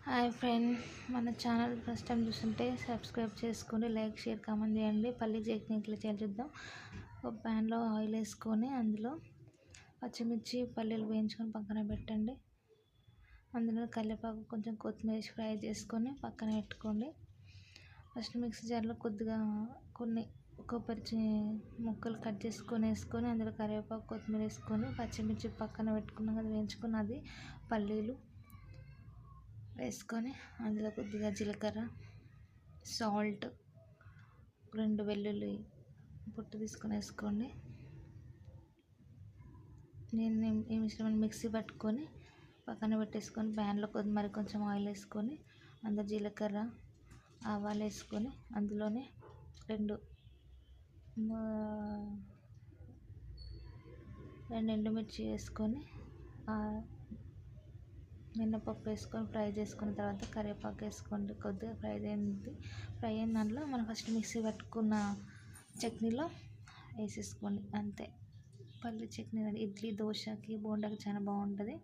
Hi friend, మన channel first time చూస్తుంటే subscribe చేసుకోండి, లైక్ షేర్ కామెంట్ చేయండి. పల్లి చట్నీ ఎట్లా చేయాలో చూద్దాం. ఒక ప్యాన్లో ఆయిల్ వేసుకొని అందులో పచ్చిమిర్చి పల్లీలు వేయించుకొని పక్కన పెట్టండి. అందులో కరివేపాకు కొంచెం కొత్తిమీర వేసి ఫ్రై చేసుకొని పక్కన పెట్టుకోండి. ఫస్ట్ మిక్సీ జార్లో కొన్ని కొబ్బరి ముక్కలు కట్ చేసుకొని వేసుకొని అందులో కరివేపాకు కొత్తిమీర వేసుకొని పచ్చిమిర్చి పక్కన పెట్టుకున్నాం కదా వేయించుకొని అది పల్లీలు వేసుకొని అందులో కొద్దిగా జీలకర్ర, సాల్ట్, 2 వెల్లుల్లి పొట్టు తీసుకొని వేసుకోండి. నేను ఈ మిశ్రమాన్ని మిక్సీ పట్టుకొని పక్కన పెట్టేసుకొని ప్యాన్లో మరి కొంచెం ఆయిల్ వేసుకొని అందులో జీలకర్ర, ఆవాలు వేసుకొని అందులోనే 2 ఎండుమిర్చి వేసుకొని మినపప్పు వేసుకొని ఫ్రై చేసుకున్న తర్వాత కరివేపాకు వేసుకోండి. కొద్దిగా ఫ్రై అయిన దాంట్లో మనం ఫస్ట్ మిక్సీ పట్టుకున్న చట్నీలో వేసేసుకోండి. అంతే, పల్లి చట్నీ రెడీ. ఇడ్లీ, దోశకి, బోండాకి చాలా బాగుంటుంది.